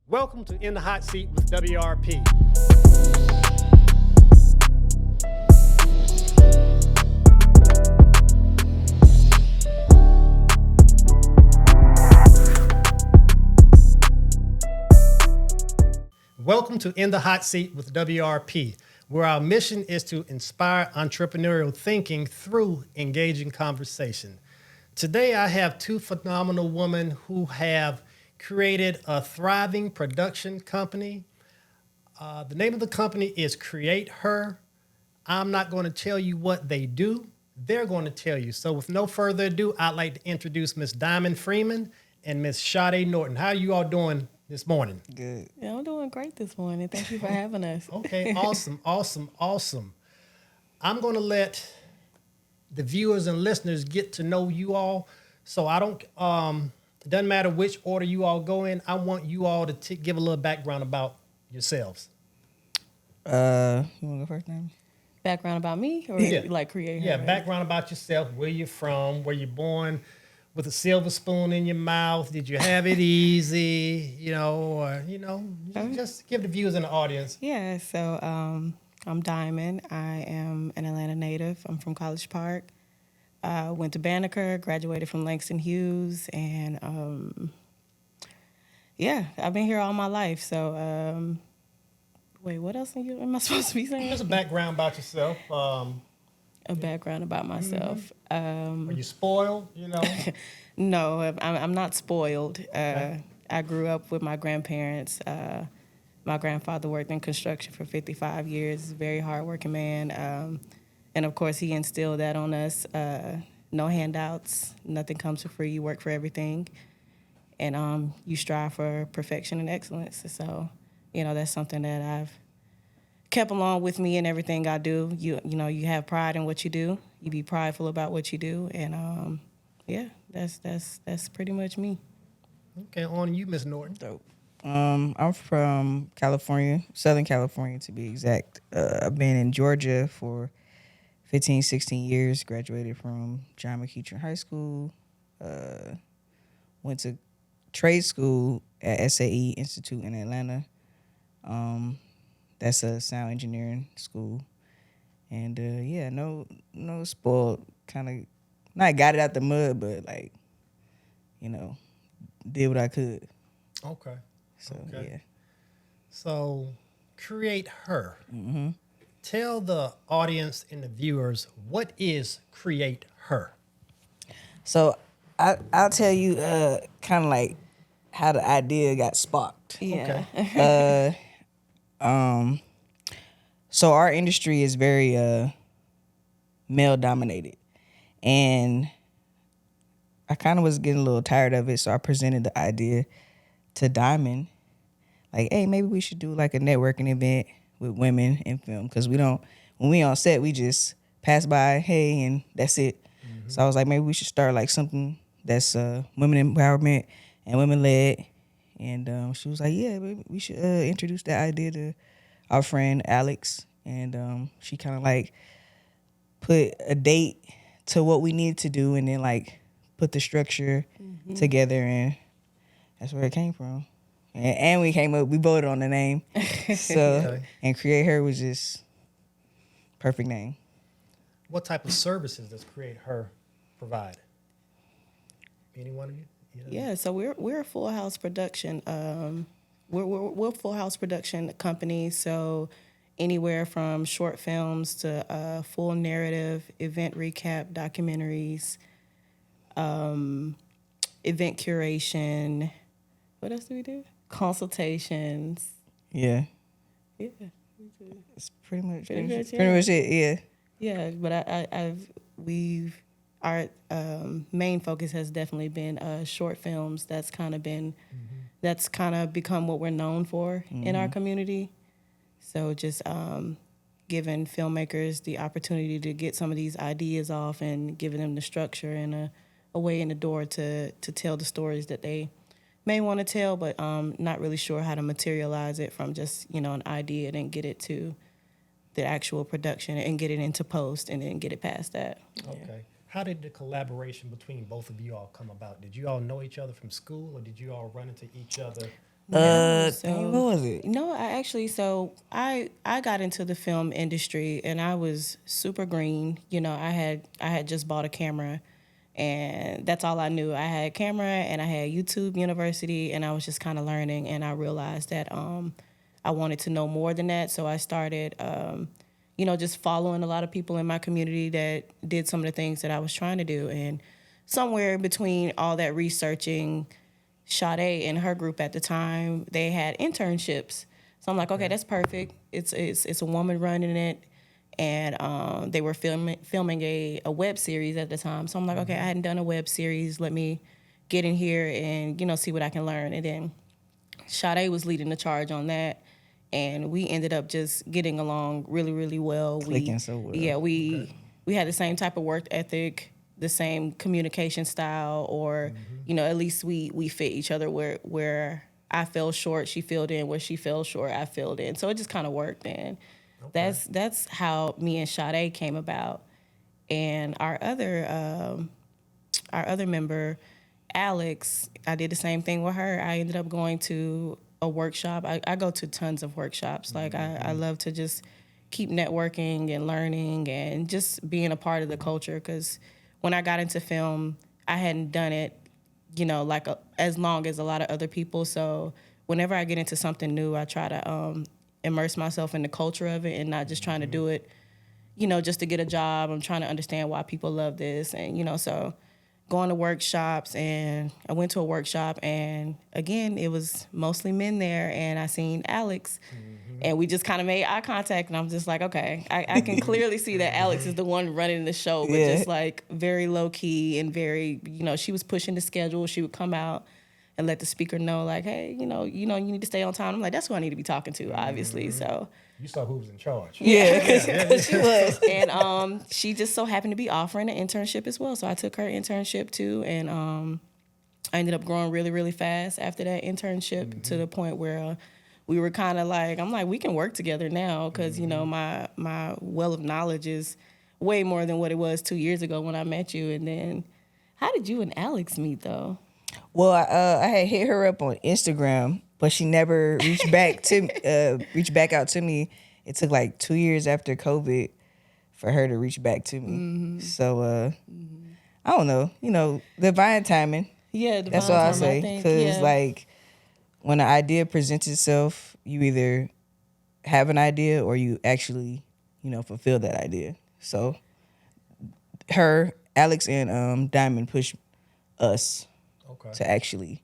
Welcome to In the Hot Seat with WRP. Welcome to In the Hot Seat with WRP, where our mission is to inspire entrepreneurial thinking through engaging conversation. Today, I have two phenomenal women who have created a thriving production company. The name of the company is Create Her. I'm not going to tell you what they do. They're going to tell you. So with no further ado, I'd like to introduce Miss Diamond Freeman and Miss Sade Norton. How are you all doing this morning? Good. Yeah, I'm doing great this morning. Thank you for having us. Okay, awesome. I'm going to let the viewers and listeners get to know you all. So I don't, it doesn't matter which order you all go in. I want you all to give a little background about yourselves. You want to go first, name? Background about me or Yeah. like create her? Yeah, background about yourself, where you're from, where you're born, with a silver spoon in your mouth. Did you have it easy, just give the viewers and the audience. Yeah, so I'm Diamond. I am an Atlanta native. I'm from College Park. Went to Banneker, graduated from Langston Hughes, and I've been here all my life. So wait, what else am I supposed to be saying? Just a background about yourself. A background about myself. Are you spoiled, No, I'm not spoiled. I grew up with my grandparents. My grandfather worked in construction for 55 years, very hardworking man. And of course, he instilled that on us. No handouts, nothing comes for free. You work for everything. And you strive for perfection and excellence. So, that's something that I've kept along with me in everything I do. You have pride in what you do. You be prideful about what you do. And that's pretty much me. Okay, on to you, Miss Norton. Dope. I'm from California, Southern California to be exact. I've been in Georgia for 15, 16 years, graduated from John McEachern High School, went to trade school at SAE Institute in Atlanta. That's a sound engineering school. And no spoiled, kind of, not got it out the mud, but did what I could. Okay. So, Okay. yeah. So, Create Her. Mm-hmm. Tell the audience and the viewers, what is Create Her? So, I'll tell you kind of like how the idea got sparked. Yeah. Okay. So our industry is very male dominated, and I kind of was getting a little tired of it. So I presented the idea to Diamond, like, hey, maybe we should do like a networking event with women in film, because when we on set, we just pass by, hey, and that's it. Mm-hmm. So I was like, maybe we should start like something that's women empowerment and women led. And she was like, yeah, we should introduce that idea to our friend Alex. And she kind of like put a date to what we needed to do, and then like put the structure together, and that's where it came from. And we voted on the name. So, Okay. And Create Her was just perfect name. What type of services does Create Her provide? Any one of you? Yeah, so we're a full house production. We're a full house production company. So anywhere from short films to full narrative, event recap, documentaries, event curation. What else do we do? Consultations. Yeah. Yeah. It's pretty much it. Yeah. Yeah, but our main focus has definitely been short films. That's kind of become what we're known for in our community. So just giving filmmakers the opportunity to get some of these ideas off and giving them the structure and a way in the door to tell the stories that they may want to tell, but not really sure how to materialize it from just an idea and get it to the actual production and get it into post and then get it past that. Okay. Yeah. How did the collaboration between both of you all come about? Did you all know each other from school, or did you all run into each other Dang, what was it? No, I got into the film industry and I was super green. You know, I had just bought a camera and that's all I knew. I had a camera and I had YouTube University and I was just kind of learning and I realized that I wanted to know more than that. So I started you know, just following a lot of people in my community that did some of the things that I was trying to do. And somewhere between all that researching, Sade and her group at the time, they had internships. So I'm like, okay, that's perfect. It's a woman running it, and they were filming a web series at the time. So I'm like, okay, I hadn't done a web series. Let me get in here and see what I can learn. And then Sade was leading the charge on that, and we ended up just getting along really, really well. Clicking so well. Yeah, we had the same type of work ethic, the same communication style, or at least we fit each other where I fell short, she filled in. Where she fell short, I filled in. So it just kind of worked, and that's how me and Sade came about. And our other member, Alex, I did the same thing with her. I ended up going to a workshop. I go to tons of workshops. Like I love to just keep networking and learning and just being a part of the culture, because when I got into film, I hadn't done it, as long as a lot of other people. So whenever I get into something new, I try to immerse myself in the culture of it and not just trying to do it, just to get a job. I'm trying to understand why people love this. And, so going to workshops, and I went to a workshop, and again, it was mostly men there, and I seen Alex, and we just kind of made eye contact, and I'm just like, okay, I can clearly see that Alex is the one running the show, but just like very low key and very, she was pushing the schedule. She would come out and let the speaker know, like, hey, you need to stay on time. I'm like, that's who I need to be talking to, obviously. So you saw who was in charge. Yeah, because she was. And she just so happened to be offering an internship as well. So I took her internship too, and I ended up growing really, really fast after that internship, to the point where we were kind of like, I'm like, we can work together now, because my well of knowledge is way more than what it was 2 years ago when I met you. And then, how did you and Alex meet though? Well, I had hit her up on Instagram, but she never reached back out to me. It took like 2 years after COVID for her to reach back to me. So I don't know, divine timing. Yeah, divine that's all I timing, say. I think, Because like when an idea presents itself, you either have an idea or you actually, fulfill that idea. So Alex and Diamond pushed us to actually.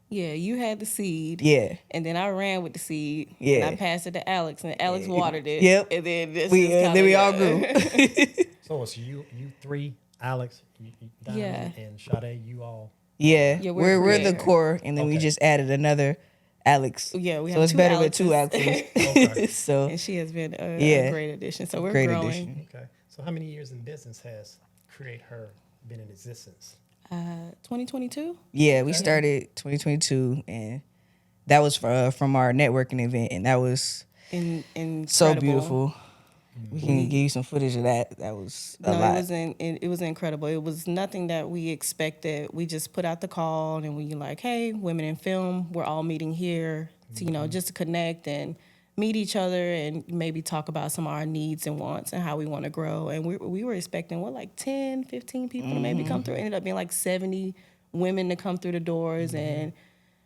Yeah, you had the seed. Yeah. And then I ran with the seed. Yeah. And I passed it to Alex, and Alex watered it. Yep. And then we all grew. So it's you three, Alex, Diamond, and Sade, you all. Yeah, Yeah, we're the core, and then we just added another Alex. Yeah, we so have it's two better Alexes. with two Alexes. Okay. So and she has been a great addition. So we're great growing. addition. Okay. So how many years in business has Create Her been in existence? 2022. Yeah, we started 2022, and that was from our networking event, and that was so beautiful. We can give you some footage of that. That was a lot. It was incredible. It was nothing that we expected. We just put out the call, and we like, hey, women in film, we're all meeting here to, just to connect and meet each other and maybe talk about some of our needs and wants and how we want to grow. And we were expecting, like 10, 15 people to maybe come through. It ended up being like 70 women to come through the doors. And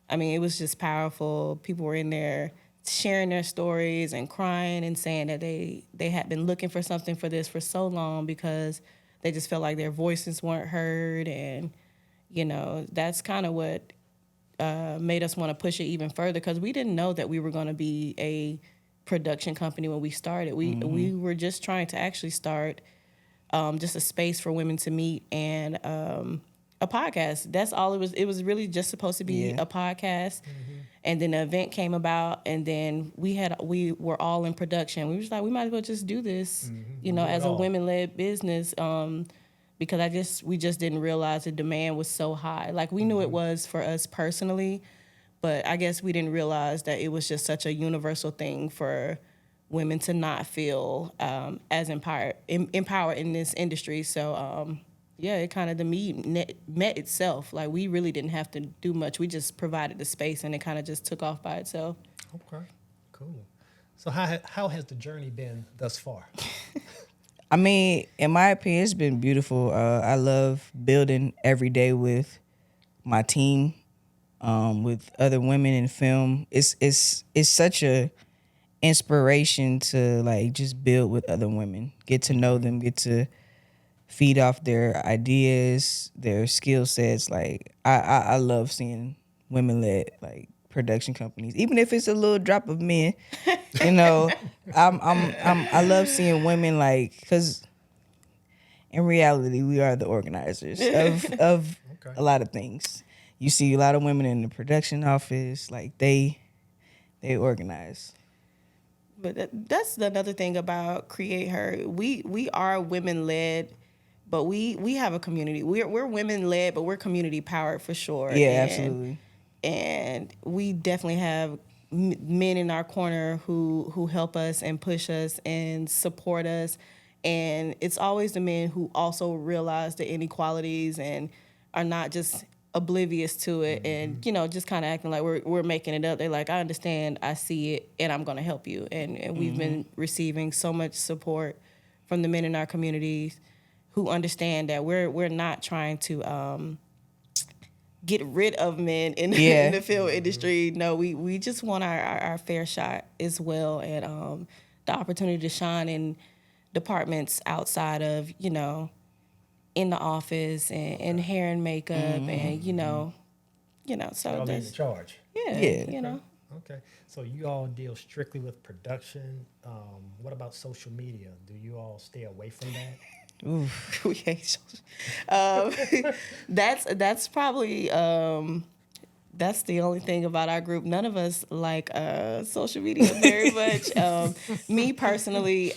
I mean, it was just powerful. People were in there sharing their stories and crying and saying that they had been looking for something for this for so long, because they just felt like their voices weren't heard. And, that's kind of what made us want to push it even further, because we didn't know that we were going to be a production company when we started. We were just trying to actually start just a space for women to meet and a podcast. That's all it was. It was really just supposed to be a podcast. And then the event came about, and then we were all in production. We was like, we might as well just do this, as a women-led business, because we just didn't realize the demand was so high. Like, we knew it was for us personally, but I guess we didn't realize that it was just such a universal thing for women to not feel as empowered in this industry. So yeah, it kind of, the need met itself. Like, we really didn't have to do much. We just provided the space, and it kind of just took off by itself. Okay, cool. So how has the journey been thus far? I mean, in my opinion, it's been beautiful. I love building every day with my team, with other women in film. It's such a inspiration to like just build with other women, get to know them, get to feed off their ideas, their skill sets. Like I love seeing women led like production companies, even if it's a little drop of men. You know, I love seeing women like, because in reality we are the organizers of Okay. a lot of things. You see a lot of women in the production office, like they organize. But that's another thing about Create Her. We are women led, but we have a community. We're women led, but we're community powered for sure. Yeah, absolutely. And we definitely have men in our corner who help us and push us and support us. And it's always the men who also realize the inequalities and are not just oblivious to it and just kind of acting like we're making it up. They're like, I understand, I see it, and I'm going to help you. And we've been receiving so much support from the men in our communities who understand that we're not trying to get rid of men in the film industry. No, we just want our fair shot as well, and the opportunity to shine in departments outside of, in the office and hair and makeup and, so Y'all lead that's, the charge. yeah. Okay. So you all deal strictly with production. What about social media? Do you all stay away from that? Oof. We hate that's probably that's the only thing about our group. None of us like social media very much. Me personally,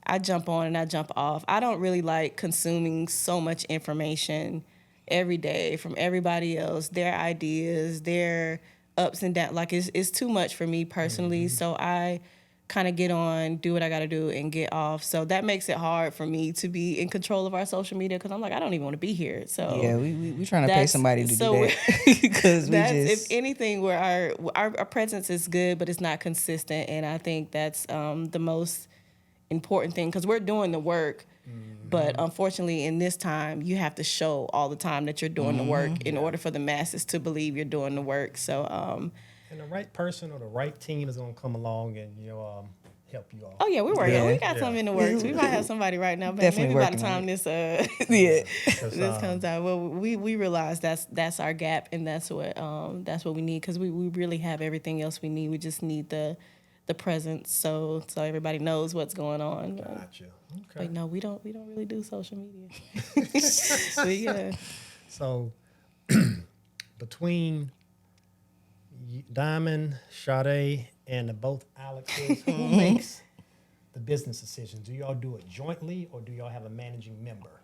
I jump on and I jump off. I don't really like consuming so much information every day from everybody else, their ideas, their ups and downs. Like, it's too much for me personally. So I kind of get on, do what I got to do, and get off. So that makes it hard for me to be in control of our social media, because I'm like, I don't even want to be here. So Yeah, we trying to pay somebody to do that, because we that's, just, if anything, where our presence is good, but it's not consistent. And I think that's the most important thing, because we're doing the work. But unfortunately, in this time, you have to show all the time that you're doing the work in order for the masses to believe you're doing the work. So, And the right person or the right team is going to come along and help you all. oh yeah, we're working. Yeah. We got something in the works. We might have somebody right now, but Definitely maybe by the working on time this yeah. this comes out, well, we realize that's our gap, and that's what we need, because we really have everything else we need. We just need the presence, so everybody knows what's going on. Gotcha. Okay. But no, we don't really do social media. But yeah. So between Diamond, Sade, and both Alexes, who makes the business decisions? Do y'all do it jointly, or do y'all have a managing member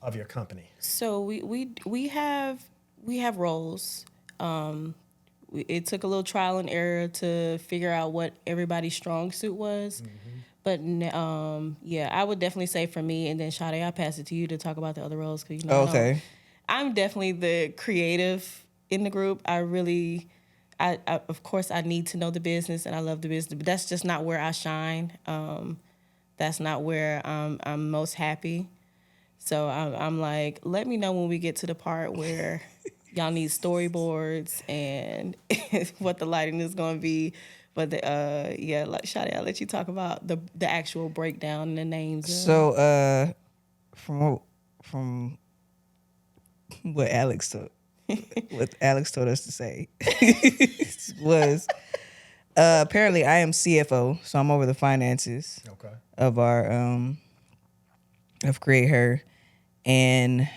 of your company? So we have roles. It took a little trial and error to figure out what everybody's strong suit was. But yeah, I would definitely say for me, and then Sade, I'll pass it to you to talk about the other roles, because Okay. I'm definitely the creative in the group. I of course I need to know the business, and I love the business, but that's just not where I shine. That's not where I'm most happy. So I'm like, let me know when we get to the part where y'all need storyboards and what the lighting is going to be. But yeah, like Shadi, I'll let you talk about the actual breakdown and the names. So from what Alex told us to say was apparently I am CFO, so I'm over the finances Okay. of our of Create Her, and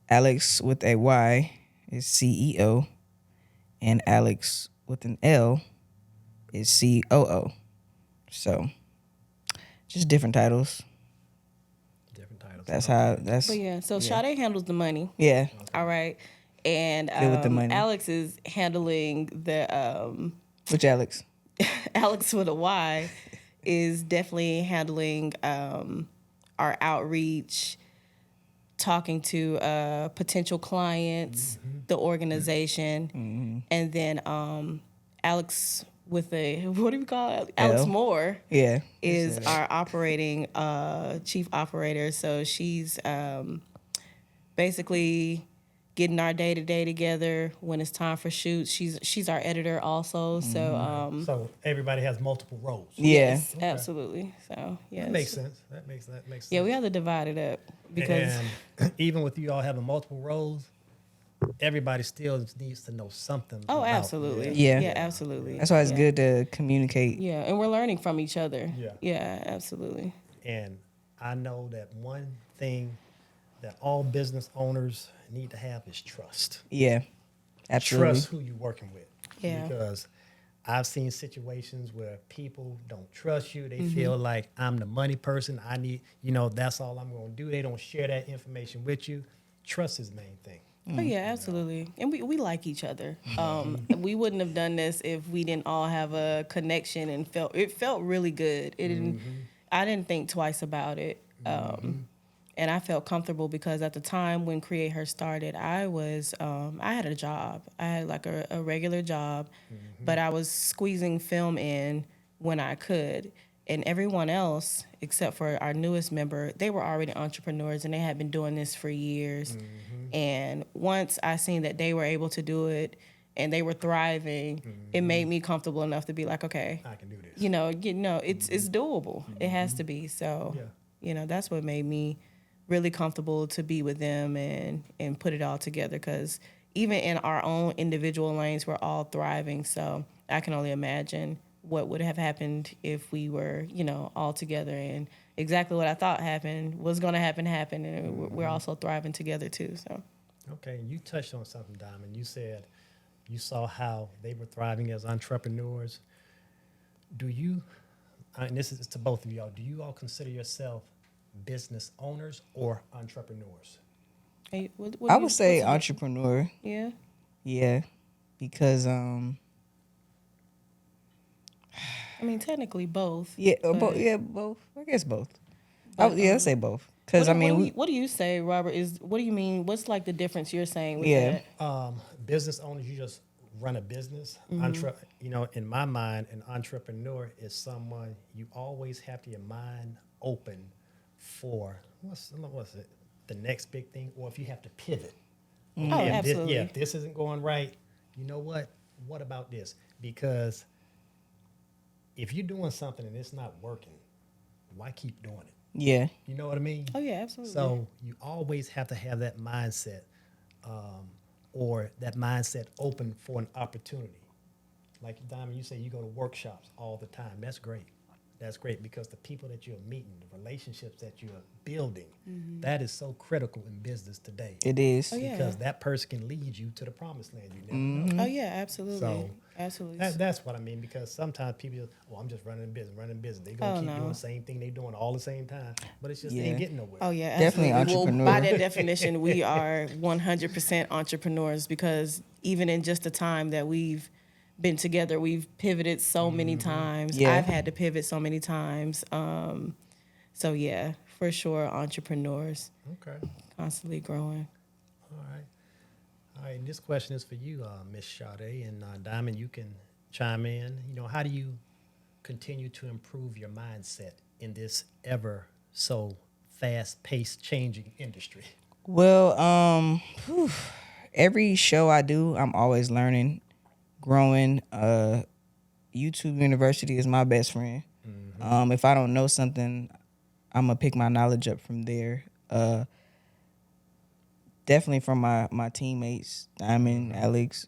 Alex with a Y is CEO, and Alex with an L is COO. So just different titles. Different titles. That's But yeah, so yeah. Sade handles the money. Yeah. All right. And Good with the money. Alex is handling the Which Alex? Alex with a Y is definitely handling our outreach, talking to potential clients, the organization, and then Alex with a what do we call it? Alex L. Moore Yeah. is our operating chief operator. So she's basically getting our day to day together when it's time for shoots. She's our editor also. So So everybody has multiple roles. Yeah. yes, absolutely. So yes, That makes sense. That makes sense. yeah, we have to divide it up because And even with you all having multiple roles, everybody still needs to know something. oh, about- absolutely, Yeah. absolutely. That's why it's Yeah. good to communicate. Yeah, and we're learning from each other. Yeah. Absolutely. And I know that one thing that all business owners need to have is trust. Yeah. Absolutely. Trust who you're working with. Yeah. Because I've seen situations where people don't trust you. They Mm-hmm. feel like I'm the money person. I need, that's all I'm going to do. They don't share that information with you. Trust is the main thing. Oh yeah, absolutely. And we like each other. We wouldn't have done this if we didn't all have a connection and it felt really good. It didn't. I didn't think twice about it. And I felt comfortable because at the time when Create Her started, I had a job. I had like a regular job, but I was squeezing film in when I could. And everyone else, except for our newest member, they were already entrepreneurs and they had been doing this for years. And once I seen that they were able to do it and they were thriving, it made me comfortable enough to be like, okay, I can do this. it's doable. It has to be. So, that's what made me really comfortable to be with them and put it all together. Because even in our own individual lanes, we're all thriving. So I can only imagine what would have happened if we were, all together. And exactly what I thought happened was going to happen, and we're also thriving together too. So. Okay, you touched on something, Diamond. You said you saw how they were thriving as entrepreneurs. Do you, and this is to both of y'all, do you all consider yourself business owners or entrepreneurs? Hey, I would say entrepreneur. Yeah. Yeah. Because I mean, technically both. yeah, but- both. I guess both. But, I'd say both. Because what do you say, Robert? What do you mean? What's like the difference you're saying with that? Business owners, you just run a business. In my mind, an entrepreneur is someone you always have your mind open for what's it, the next big thing, or if you have to pivot. Oh, absolutely. If this isn't going right, you know what? What about this? Because if you're doing something and it's not working, why keep doing it? Yeah. You know what I mean? Oh yeah, absolutely. So you always have to have that mindset, or that mindset open for an opportunity. Like Diamond, you say you go to workshops all the time. That's great. That's great because the people that you're meeting, the relationships that you're building, that is so critical in business today. It is. Oh, yeah. Because that person can lead you to the promised land. You never know. Oh yeah, absolutely. So, absolutely. That's what I mean, because sometimes people, I'm just running a business. They're going to keep doing the same thing they're doing all the same time, but it's just they ain't getting nowhere. Oh yeah, Definitely absolutely. entrepreneur. Well, by that definition, we are 100% entrepreneurs because even in just the time that we've been together, we've pivoted so many times. Yeah. I've had to pivot so many times. So yeah, for sure, entrepreneurs Okay. constantly growing. All right. This question is for you, Miss Sade, and Diamond. You can chime in. How do you continue to improve your mindset in this ever so fast-paced, changing industry? Well, every show I do, I'm always learning, growing. YouTube University is my best friend. If I don't know something, I'm gonna pick my knowledge up from there. Definitely from my teammates, Diamond, Alex,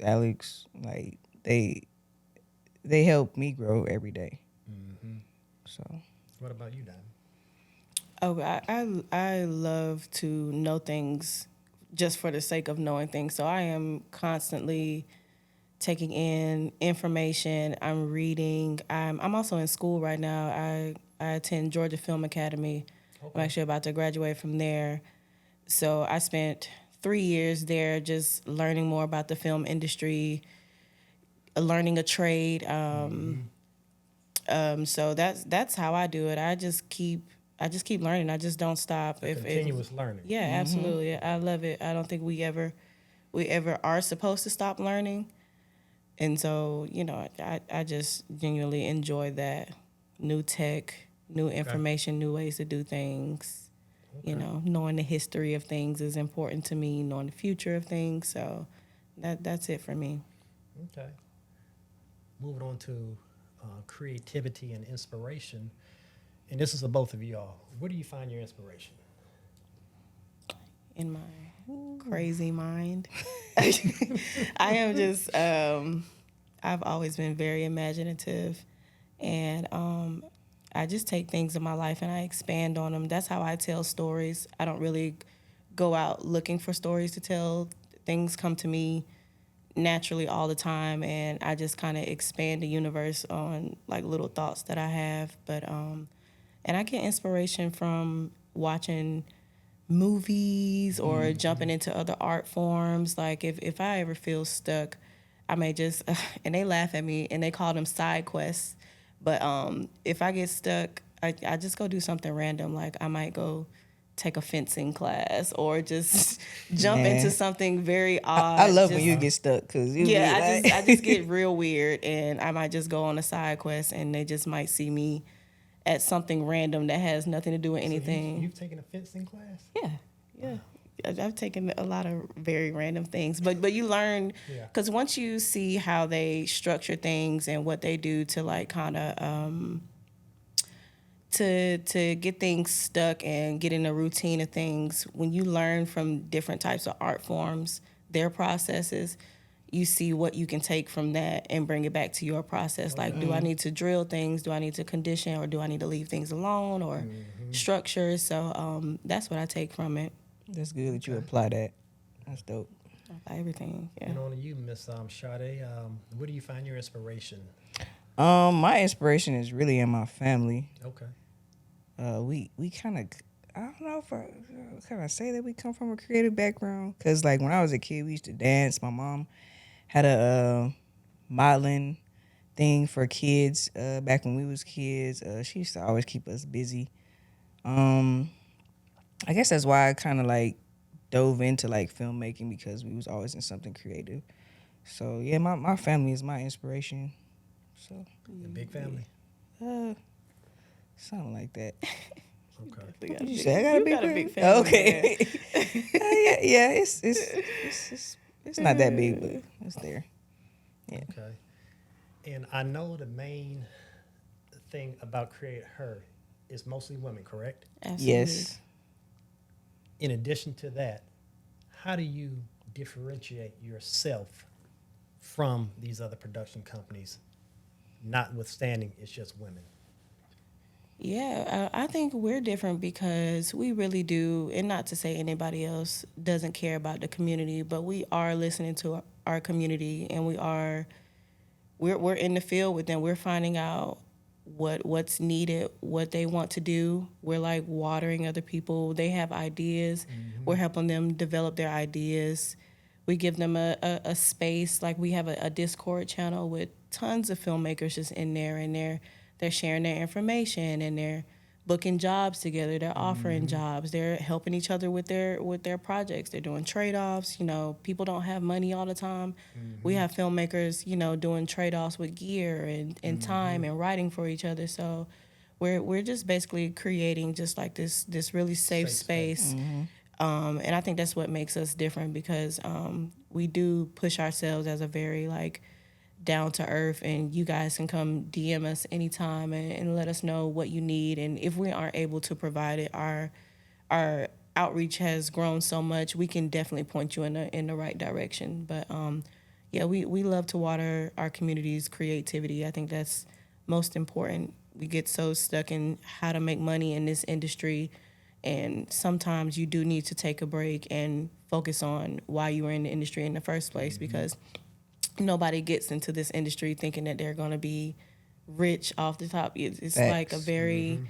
like they help me grow every day. So, What about you, Diamond? Oh, I love to know things just for the sake of knowing things. So I am constantly taking in information. I'm reading. I'm also in school right now. I attend Georgia Film Academy. Okay. I'm actually about to graduate from there. So I spent 3 years there just learning more about the film industry, learning a trade. So that's how I do it. I just keep just keep learning. I just don't stop. Continuous learning. Yeah, absolutely. I love it. I don't think we ever are supposed to stop learning. And so, I just genuinely enjoy that new tech, new information, new ways to do things. Knowing the history of things is important to me, knowing the future of things. So that's it for me. Okay. Moving on to creativity and inspiration. And this is for both of y'all. Where do you find your inspiration? In my crazy mind. I am just, I've always been very imaginative. And I just take things in my life and I expand on them. That's how I tell stories. I don't really go out looking for stories to tell. Things come to me naturally all the time, and I just kind of expand the universe on like little thoughts that I have. But and I get inspiration from watching movies or jumping into other art forms. Like if I ever feel stuck, I may just and they laugh at me and they call them side quests. But if I get stuck, I just go do something random. Like I might go take a fencing class or just jump into something very odd. I love when you get stuck because I just get real weird, and I might just go on a side quest, and they just might see me at something random that has nothing to do with anything. So you've taken a fencing class? Yeah. I've taken a lot of very random things, but you learn because once you see how they structure things and what they do to like kind of to get things stuck and get in a routine of things, when you learn from different types of art forms, their processes, you see what you can take from that and bring it back to your process. Like, do I need to drill things? Do I need to condition, or do I need to leave things alone, or structure? So that's what I take from it. That's good that you apply that. That's dope. Everything, yeah. And on to you, Miss Sade. Where do you find your inspiration? My inspiration is really in my family. Okay. We kind of, I don't know if can I say that we come from a creative background? Because like when I was a kid, we used to dance. My mom had a modeling thing for kids back when we was kids. She used to always keep us busy. I guess that's why I kind of like dove into like filmmaking, because we was always in something creative. So yeah, my family is my inspiration. So A big family? something like that. Okay. What did you say? I got a big family. Okay. Yeah, it's not that big, but it's there. Yeah. Okay. And I know the main thing about Create Her is mostly women, correct? Absolutely. Yes. In addition to that, how do you differentiate yourself from these other production companies, notwithstanding it's just women? Yeah, I think we're different because we really do, and not to say anybody else doesn't care about the community, but we are listening to our community, and we're in the field with them. We're finding out what's needed, what they want to do. We're like watering other people. They have ideas. We're helping them develop their ideas. We give them a space. Like we have a Discord channel with tons of filmmakers just in there, and they're sharing their information, and they're booking jobs together. They're offering jobs. They're helping each other with their projects. They're doing trade-offs. People don't have money all the time. We have filmmakers, doing trade-offs with gear and time and writing for each other. So we're just basically creating just like this really safe space. And I think that's what makes us different, because we do push ourselves as a very like down to earth, and you guys can come DM us anytime and let us know what you need. And if we aren't able to provide it, our outreach has grown so much, we can definitely point you in the right direction. But yeah, we love to water our community's creativity. I think that's most important. We get so stuck in how to make money in this industry, and sometimes you do need to take a break and focus on why you were in the industry in the first place, because nobody gets into this industry thinking that they're going to be rich off the top. It's like a very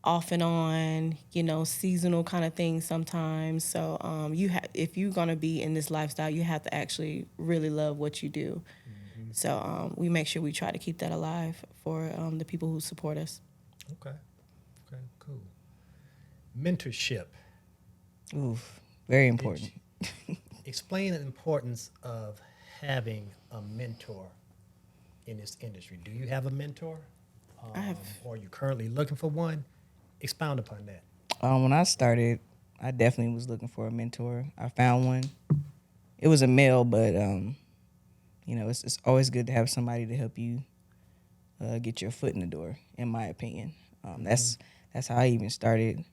off and on, seasonal kind of thing sometimes. So if you're going to be in this lifestyle, you have to actually really love what you do. So we make sure we try to keep that alive for the people who support us. Okay, cool. Mentorship. Oof, very important. Explain the importance of having a mentor in this industry. Do you have a mentor? I have. Or are you currently looking for one? Expound upon that. When I started, I definitely was looking for a mentor. I found one. It was a male, but it's always good to have somebody to help you get your foot in the door. In my opinion, that's how I even started.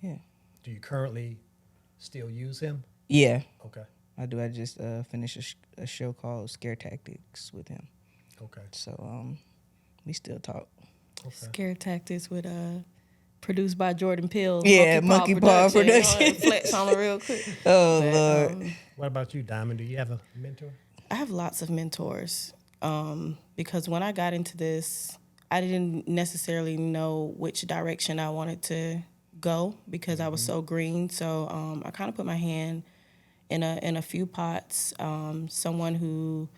Yeah. Do you currently still use him? Yeah, Okay. I do. I just finished a show called Scare Tactics with him. Okay. So we still talk. Okay. Scare Tactics with produced by Jordan Peele. Yeah, Monkey Paw Production. Flex on it real quick. Oh, But, Lord. What about you, Diamond? Do you have a mentor? I have lots of mentors because when I got into this, I didn't necessarily know which direction I wanted to go because I was so green. So I kind of put my hand in a few pots. Someone who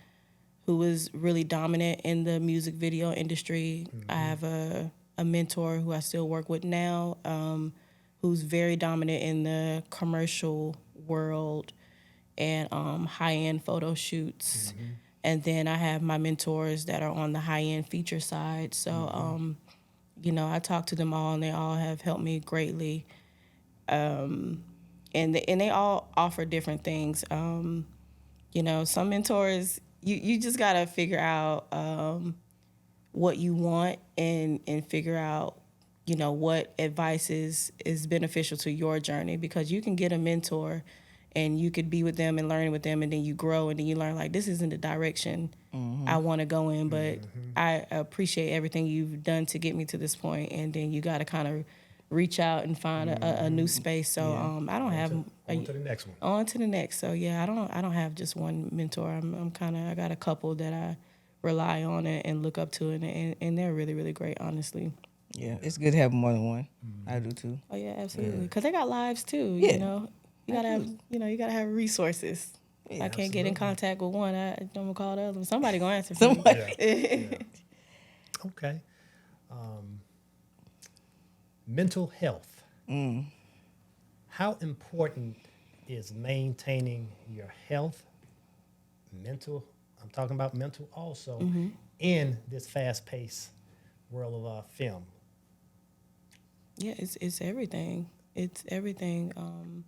was really dominant in the music video industry. I have a mentor who I still work with now, who's very dominant in the commercial world and high-end photo shoots. And then I have my mentors that are on the high-end feature side. So, I talk to them all, and they all have helped me greatly. And they all offer different things. Some mentors, you just got to figure out what you want and figure out, what advice is beneficial to your journey, because you can get a mentor and you could be with them and learn with them, and then you grow and then you learn like this isn't the direction I want to go in, but I appreciate everything you've done to get me to this point, and then you got to kind of reach out and find a new space. So I don't have On to the next one. on to the next. So yeah, I don't have just one mentor. I got a couple that I rely on and look up to, and they're really, really great, honestly. Yeah, it's good to have more than one. I do too. Oh yeah, absolutely. Because they got lives too. Yeah. You gotta have you gotta have resources. Yeah, I can't get in absolutely. contact with one. I'm gonna call the other one. Somebody gonna answer for Somebody. me. Yeah. Okay. Mental health. How important is maintaining your health, I'm talking about mental also, in this fast-paced world of film? Yeah, it's everything. It's everything.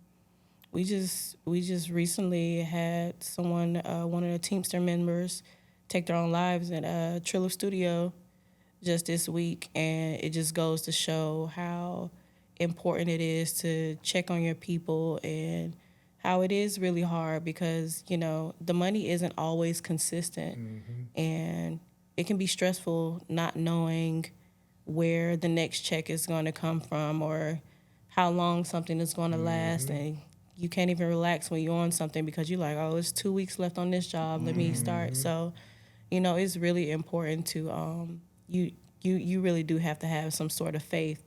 We just recently had someone, one of the Teamster members, take their own lives at Triller Studio just this week, and it just goes to show how important it is to check on your people and how it is really hard because the money isn't always consistent, and it can be stressful not knowing where the next check is going to come from or how long something is going to last, and you can't even relax when you're on something because you're like, oh, it's 2 weeks left on this job. Let me start. So, it's really important to you really do have to have some sort of faith,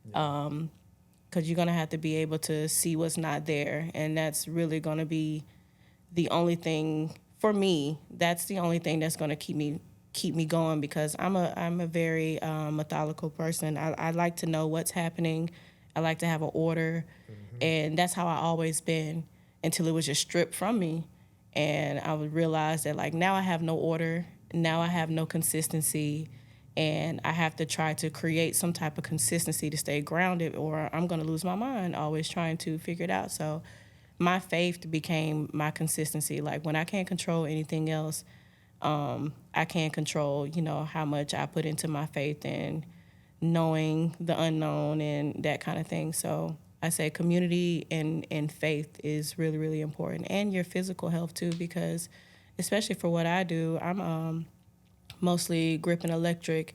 because you're gonna have to be able to see what's not there, and that's really gonna be the only thing for me. That's the only thing that's gonna keep me going because I'm a very methodical person. I like to know what's happening. I like to have an order, and that's how I always been until it was just stripped from me, and I would realize that like now I have no order, now I have no consistency, and I have to try to create some type of consistency to stay grounded, or I'm gonna lose my mind always trying to figure it out. So my faith became my consistency. Like when I can't control anything else, I can't control, how much I put into my faith and knowing the unknown and that kind of thing. So I say community and faith is really, really important, and your physical health too, because especially for what I do, I'm mostly grip and electric,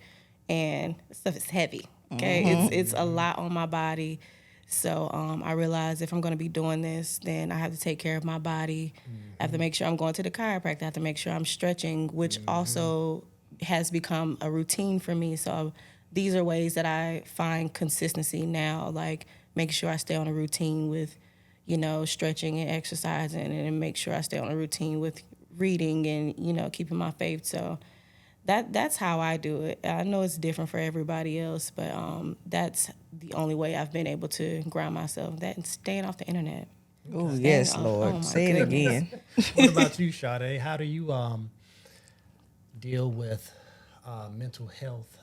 and stuff is heavy. Okay, it's a lot on my body. So I realize if I'm going to be doing this, then I have to take care of my body. I have to make sure I'm going to the chiropractor. I have to make sure I'm stretching, which also has become a routine for me. So these are ways that I find consistency now, like making sure I stay on a routine with, stretching and exercising, and make sure I stay on a routine with reading and, keeping my faith. So that's how I do it. I know it's different for everybody else, but that's the only way I've been able to ground myself. That and staying off the internet. Oh, Staying yes, off. Oh Lord. my Say it goodness. again. What about you, Sade? How do you deal with mental health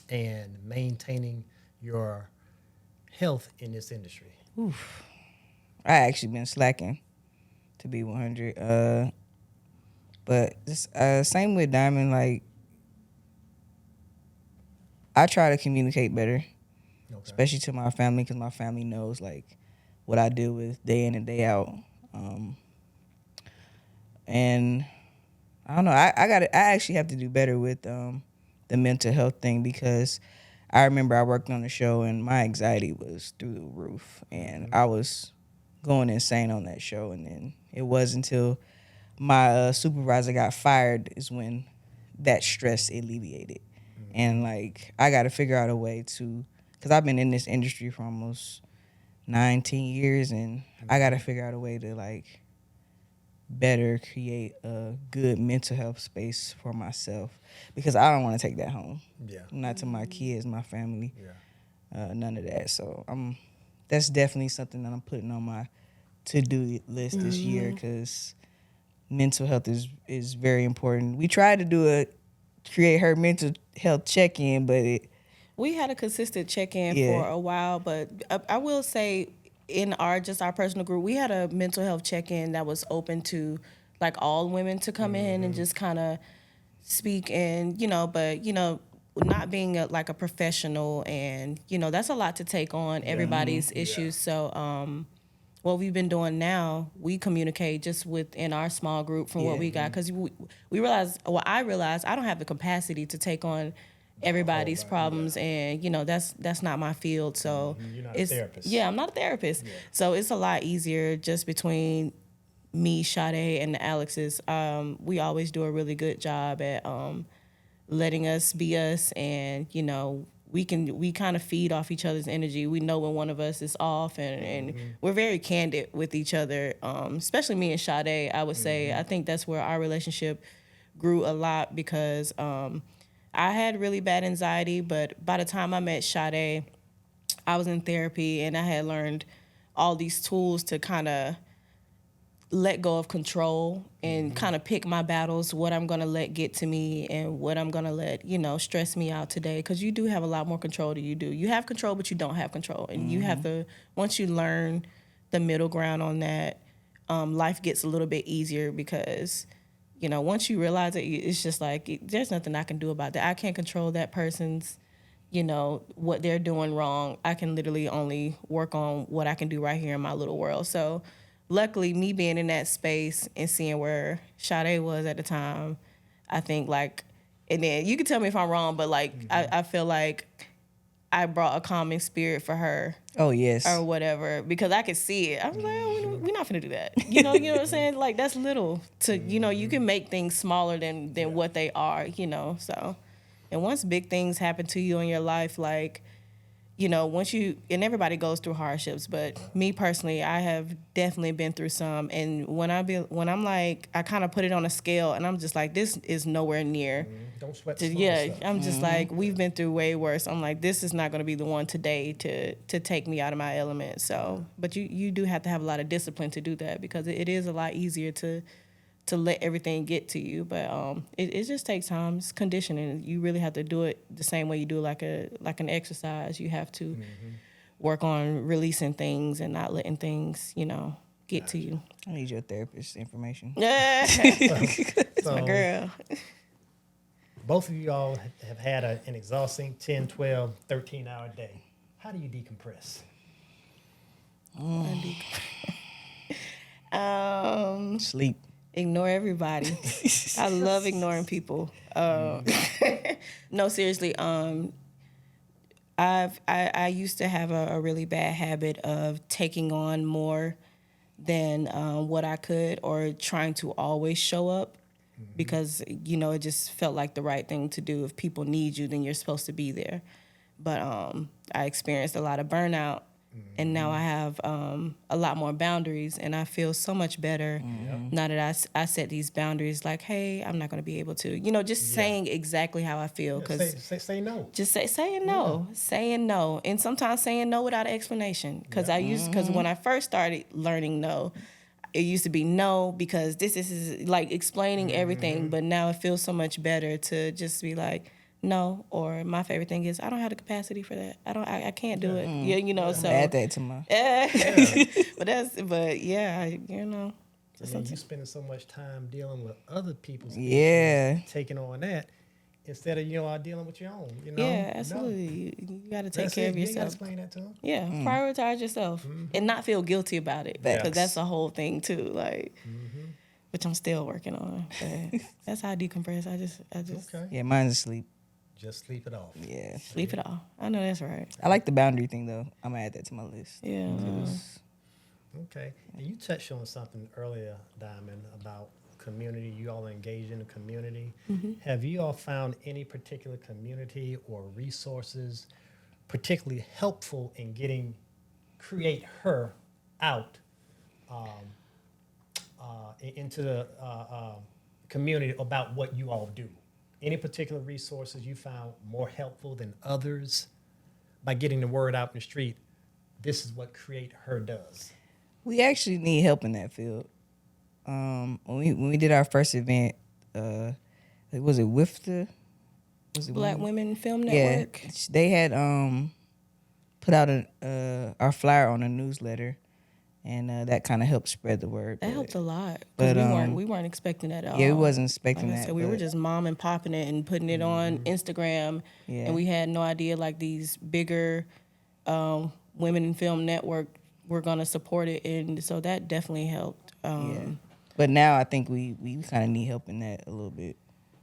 and maintaining your health in this industry? I actually been slacking, to be 100. But same with Diamond. Like, I try to communicate better, Okay. especially to my family, because my family knows like what I deal with day in and day out. And I don't know. I actually have to do better with the mental health thing, because I remember I worked on a show and my anxiety was through the roof, and I was going insane on that show. And then it was until my supervisor got fired is when that stress alleviated. And like, I got to figure out a way to, because I've been in this industry for almost 19 years, and I got to figure out a way to like better create a good mental health space for myself, because I don't want to take that home. Yeah. Not to my kids, my family, Yeah. none of that. So that's definitely something that I'm putting on my to-do list this year, because mental health is very important. We tried to create her mental health check-in, but We had a consistent check-in Yeah. for a while, but I will say in our personal group, we had a mental health check-in that was open to like all women to come in and just kind of speak, and but not being like a professional, and that's a lot to take on everybody's issues. So what we've been doing now, we communicate just within our small group from what we got, because we realized, well, I realized I don't have the capacity to take on everybody's problems, and that's not my field. So You're not a therapist. yeah, I'm not a therapist. So it's a lot easier just between me, Sade, and the Alexes. We always do a really good job at letting us be us, and we kind of feed off each other's energy. We know when one of us is off, and we're very candid with each other, especially me and Sade. I would say I think that's where our relationship grew a lot, because I had really bad anxiety, but by the time I met Sade, I was in therapy, and I had learned all these tools to kind of let go of control and kind of pick my battles, what I'm going to let get to me and what I'm going to let, stress me out today. Because you do have a lot more control than you do. You have control, but you don't have control. And you have to, once you learn the middle ground on that, life gets a little bit easier, because, once you realize it, it's just like, there's nothing I can do about that. I can't control that person's, what they're doing wrong. I can literally only work on what I can do right here in my little world. So luckily, me being in that space and seeing where Sade was at the time, I think like, and then you can tell me if I'm wrong, but like, I feel like I brought a calming spirit for her oh yes, or whatever, because I could see it. I was like, oh, we're not gonna do that. You know what I'm saying? Like, that's little to, you can make things smaller than what they are, so. And once big things happen to you in your life, like, once and everybody goes through hardships, but me personally, I have definitely been through some. And when I'm like, I kind of put it on a scale, and I'm just like, this is nowhere near. Don't sweat the small Yeah, stuff. I'm just like, we've been through way worse. I'm like, this is not going to be the one today to take me out of my element. So, but you do have to have a lot of discipline to do that, because it is a lot easier to let everything get to you. But it just takes time. It's conditioning. You really have to do it the same way you do like an exercise. You have to work on releasing things and not letting things, get to you. I need your therapist information. Yeah. That's my So- girl. Both of you all have had an exhausting 10, 12, 13-hour day. How do you decompress? Sleep. Ignore everybody. I love ignoring people. No, seriously. I used to have a really bad habit of taking on more than what I could, or trying to always show up, because it just felt like the right thing to do. If people need you, then you're supposed to be there. But I experienced a lot of burnout, And now I have a lot more boundaries, and I feel so much better now that I set these boundaries. Like, hey, I'm not going to be able to, just saying exactly how I feel. Yeah, Because say no. just saying no, saying no, and sometimes saying no without an explanation. Because because when I first started learning no, it used to be no because this is like explaining everything. But now it feels so much better to just be like no. Or my favorite thing is I don't have the capacity for that. I can't do it. Yeah, So Add that to my. but yeah, And then you spending so much time dealing with other people's Yeah. issues, taking on that, instead of dealing with your own. Yeah, absolutely. You got to take care of You got to yourself. explain that to them. Yeah, prioritize yourself and not feel guilty about it because Facts. that's the whole thing too. Like, which I'm still working on. But that's how I decompress. I just Okay. Yeah, mine's asleep. Just sleep it off. Yeah. sleep it off. I know that's right. I like the boundary thing though. I'm gonna add that to my list. Yeah. Okay. And you touched on something earlier, Diamond, about community. You all engage in the community. Have you all found any particular community or resources particularly helpful in getting Create Her out into the community about what you all do? Any particular resources you found more helpful than others by getting the word out in the street? This is what Create Her does. We actually need help in that field. When we did our first event, was it with the Black Women Film Yeah, Network. they had put out our flyer on a newsletter, and that kind of helped spread the word. That helped a lot. but, Because we weren't expecting that at all. Yeah, we wasn't expecting Like I that. said, we were but- just mom and popping it and putting it on Instagram, Yeah. and we had no idea like these bigger Women in Film Network were gonna support it, and so that definitely helped. Yeah. But now I think we kind of need help in that a little bit.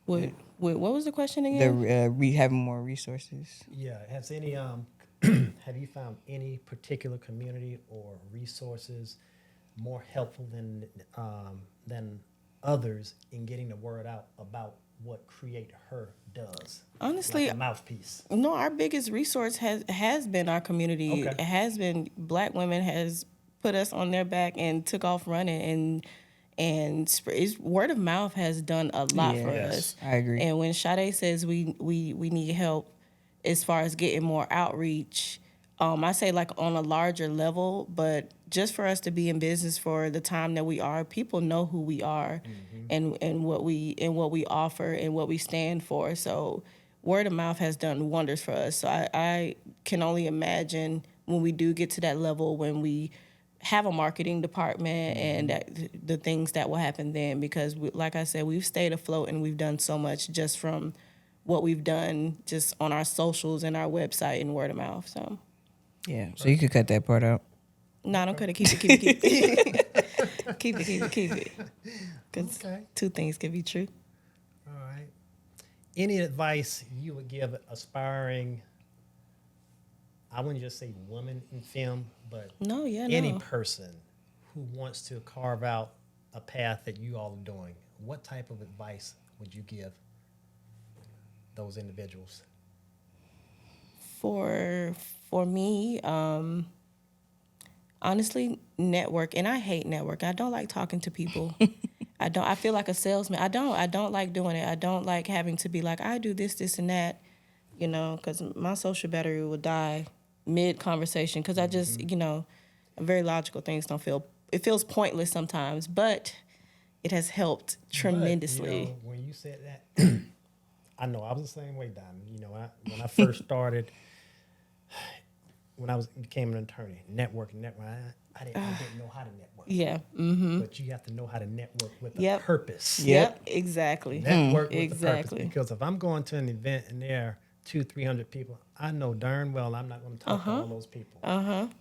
What was the question again? Having more resources. Yeah. Has any have you found any particular community or resources more helpful than others in getting the word out about what Create Her does? Honestly, like a mouthpiece. No, our biggest resource has been our community. Okay. It has been Black women has put us on their back and took off running, and word of mouth has done a lot for Yes. us. I agree. And when Sade says we need help as far as getting more outreach, I say like on a larger level, but just for us to be in business for the time that we are, people know who we are and what we offer and what we stand for. So word of mouth has done wonders for us. So I can only imagine when we do get to that level, when we have a marketing department and the things that will happen then, because like I said, we've stayed afloat and we've done so much just from what we've done just on our socials and our website and word of mouth. So Yeah. So you could cut that part out. no, don't cut it. Keep it. Keep it. Because Okay. two things can be true. All right. Any advice you would give aspiring, I wouldn't just say woman in film, but any person who wants to carve out a path that you all are doing? What type of advice would you give those individuals? For me, honestly, network. And I hate network. I don't like talking to people. I feel like a salesman. I don't like doing it. I don't like having to be like, I do this, and that, because my social battery will die mid-conversation. Because I just, very logical things it feels pointless sometimes, but it has helped tremendously. But, when you said that, I know I was the same way, Diamond. When I first started, when I became an attorney, networking, I didn't know how to network. Yeah. But you have to know how to network with a purpose. Yep. Exactly. Network with the purpose. Exactly. Because if I'm going to an event and there are 200-300 people, I know darn well I'm not going to talk to all those people.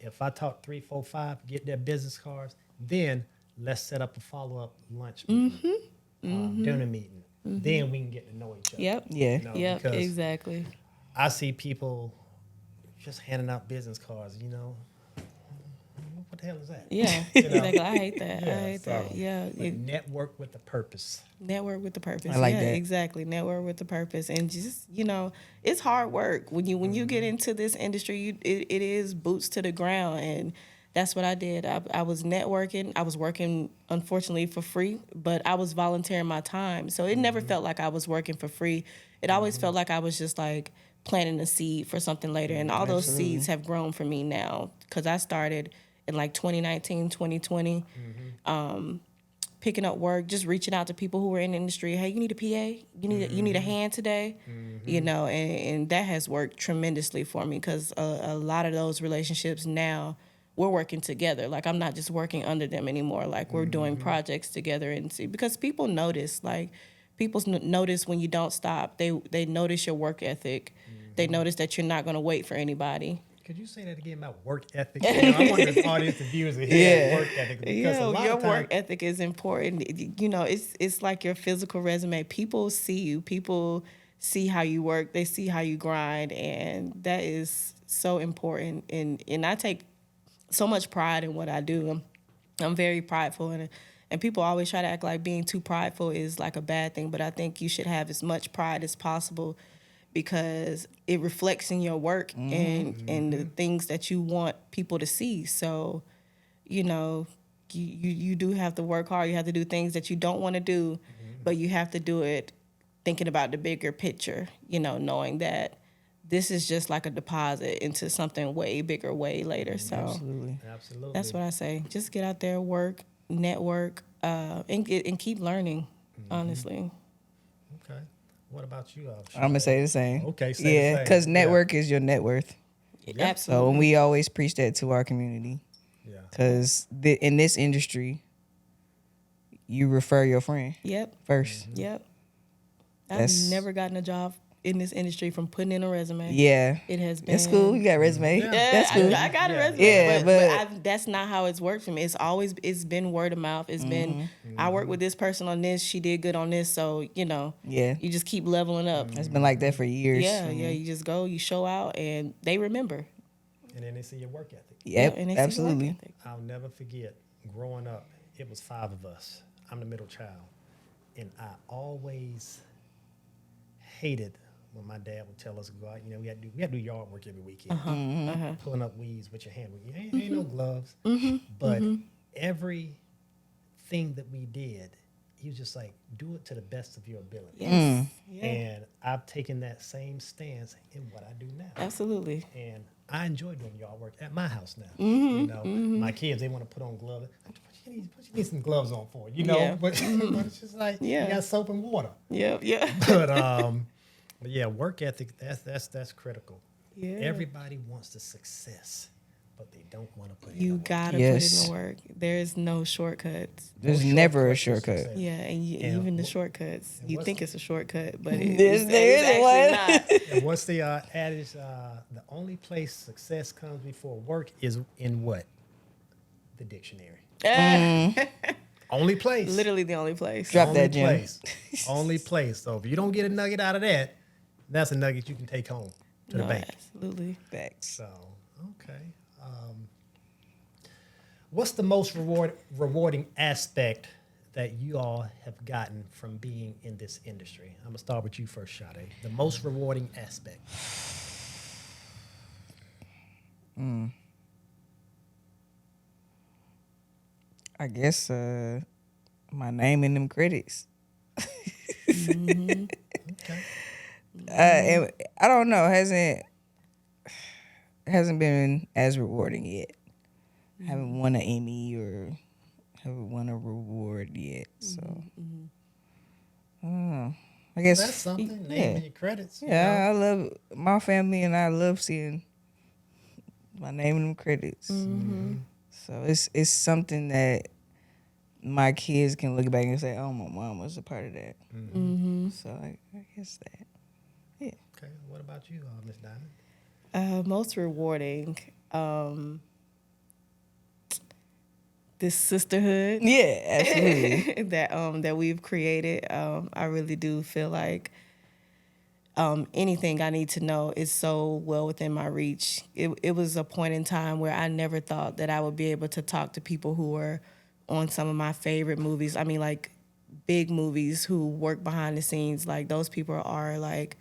If I talk 3, 4, 5, get their business cards, then let's set up a follow-up lunch meeting, dinner meeting. Then we can get to know each other. Yep. Yeah. Yep. Because Exactly. I see people just handing out business cards, What what the hell is that? Yeah, You know? exactly. I hate that. I Yeah, hate that. so, Yeah, but network with the purpose. network with the purpose. I like Yeah, that. exactly. Network with the purpose, and just it's hard work when you get into this industry. It is boots to the ground, and that's what I did. I was networking. I was working, unfortunately, for free, but I was volunteering my time, so it never felt like I was working for free. It always felt like I was just like planting a seed for something later, and all those seeds have grown for me now because I started in like 2019, 2020. Picking up work, just reaching out to people who were in the industry. Hey, you need a PA? You need a hand today? And that has worked tremendously for me because a lot of those relationships now we're working together. Like I'm not just working under them anymore. Like we're doing projects together and see because people notice. Like people notice when you don't stop. They notice your work ethic. They notice that you're not going to wait for anybody. Could you say that again about work ethic? I want the audience and viewers to hear work ethic because a lot Your of times, work ethic is important. It's like your physical resume. People see you. People see how you work. They see how you grind, and that is so important. And I take so much pride in what I do. I'm very prideful, and people always try to act like being too prideful is like a bad thing. But I think you should have as much pride as possible because it reflects in your work and the things that you want people to see. So, you do have to work hard. You have to do things that you don't want to do, but you have to do it thinking about the bigger picture, knowing that this is just like a deposit into something way bigger, way later. So Absolutely. that's what I say. Just get out there, work, network, and keep learning, honestly. okay. What about you? I'm gonna say the same. Okay, say the yeah, same. because Yeah. network is your net worth. Yeah. Absolutely. So and we always preach that to our community Yeah. because in this industry, you refer your friend Yep. first. Yep. That's- I've never gotten a job in this industry from putting in a resume. Yeah, It has been. it's cool. You got a resume. Yeah. That's cool. I got a Yeah. resume. Yeah, but that's not how it's worked for me. It's been word of mouth. It's been I worked with this person on this. She did good on this. So Yeah, you just keep leveling up. it's been like that for years. Yeah, yeah. You just go, you show out, and they remember. And then they see your work ethic. Yep, and they see your work absolutely. ethic. I'll never forget growing up, it was 5 of us. I'm the middle child. And I always hated when my dad would tell us to go out. We had to do yard work every weekend. Pulling up weeds with your hand. Ain't no gloves. But everything that we did, he was just like, do it to the best of your ability. Yes. Yeah. And I've taken that same stance in what I do now. Absolutely. And I enjoy doing yard work at my house now. My kids, they want to put on gloves. What you need some gloves on for? Yeah. But it's just like you got soap and water. Yep. Yeah. But yeah, work ethic, that's critical. Yeah. Everybody wants the success, but they don't want to put in You the work. gotta Yes. put in the work. There's no shortcuts. There's No never a shortcuts to shortcut. success. Yeah, and And even the wh- shortcuts. and You what's think the- it's a shortcut, but There's- it's there isn't one. actually not. And what's the adage? The only place success comes before work is in what? The dictionary. Only place. Literally the only place. Drop Only that, Jim. place. Only place. So if you don't get a nugget out of that, that's a nugget you can take home to the No, bank. absolutely. Facts. So, okay. What's the most rewarding aspect that you all have gotten from being in this industry? I'm going to start with you first, Sade. The most rewarding aspect. I guess my name in them credits. Okay. And I don't know, hasn't been as rewarding yet. Haven't won an Emmy or haven't won a reward yet. So I don't know. I guess That's something. Yeah. Naming your credits. you know? Yeah, I love my family and I love seeing my name in them credits. So it's something that my kids can look back and say, "Oh, my mom was a part of that." So I guess that. Yeah. Okay. What about you, Miss Diamond? Most rewarding. This sisterhood Yeah, absolutely. that we've created. I really do feel like anything I need to know is so well within my reach. It was a point in time where I never thought that I would be able to talk to people who were on some of my favorite movies. I mean, like big movies, who work behind the scenes. Like those people are like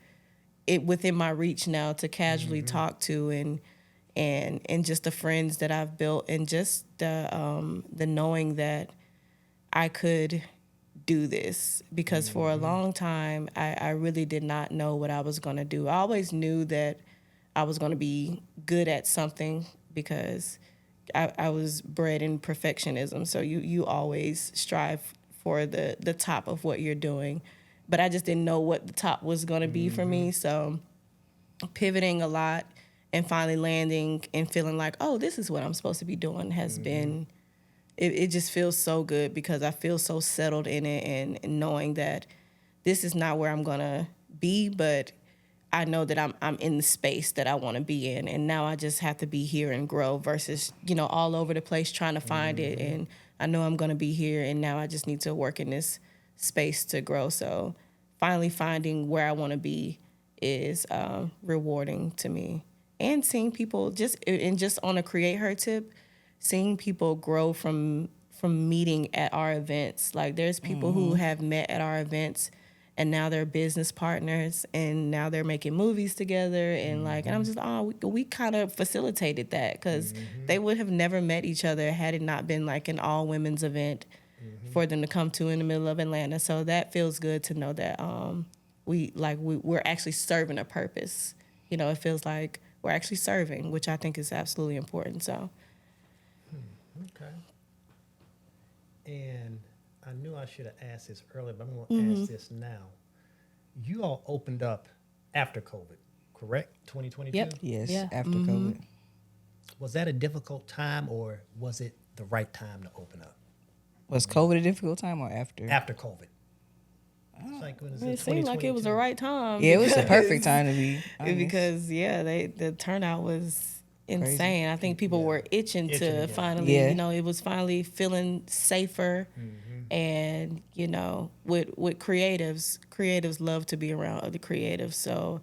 it within my reach now to casually talk to, and just the friends that I've built, and just the knowing that I could do this, because for a long time I really did not know what I was going to do. I always knew that I was going to be good at something, because I was bred in perfectionism. So you always strive for the top of what you're doing. But I just didn't know what the top was going to be for me. So pivoting a lot and finally landing and feeling like, oh, this is what I'm supposed to be doing has been, it just feels so good, because I feel so settled in it, and knowing that this is not where I'm going to be, but I know that I'm in the space that I want to be in, and now I just have to be here and grow versus, all over the place trying to find it. And I know I'm going to be here, and now I just need to work in this space to grow. So finally finding where I want to be is rewarding to me. And seeing people just on a Create Her tip, seeing people grow from meeting at our events. Like there's people who have met at our events, and now they're business partners, and now they're making movies together, and and I'm just, we kind of facilitated that, because they would have never met each other had it not been like an all women's event for them to come to in the middle of Atlanta. So that feels good to know that we're actually serving a purpose. It feels like we're actually serving, which I think is absolutely important. So. Okay. And I knew I should have asked this earlier, but I'm going to ask this now. You all opened up after COVID, correct? 2022? Yep. Yes, Yeah. after COVID. Was that a difficult time, or was it the right time to open up? Was COVID a difficult time or after? After COVID. It's like, when is It seemed like it was the right time. Yeah, it was the perfect time to be honest. Because the turnout was insane. I think people were itching to again. finally, Yeah. it was finally feeling safer. And with creatives love to be around other creatives. So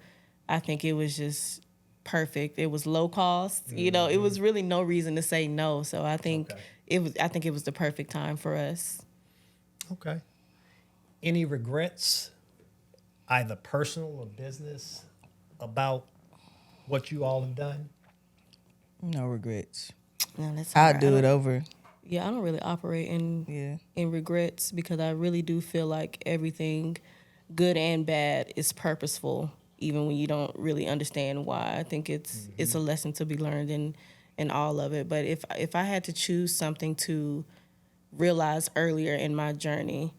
I think it was just perfect. It was low cost. It was really no reason to say no. So I think it was the perfect time for us. Okay. Any regrets, either personal or business, about what you all have done? No regrets. No, that's I'll hard. do it over. Yeah, I don't really operate in regrets, because I really do feel like everything, good and bad, is purposeful, even when you don't really understand why. I think it's a lesson to be learned in all of it. But if I had to choose something to realize earlier in my journey,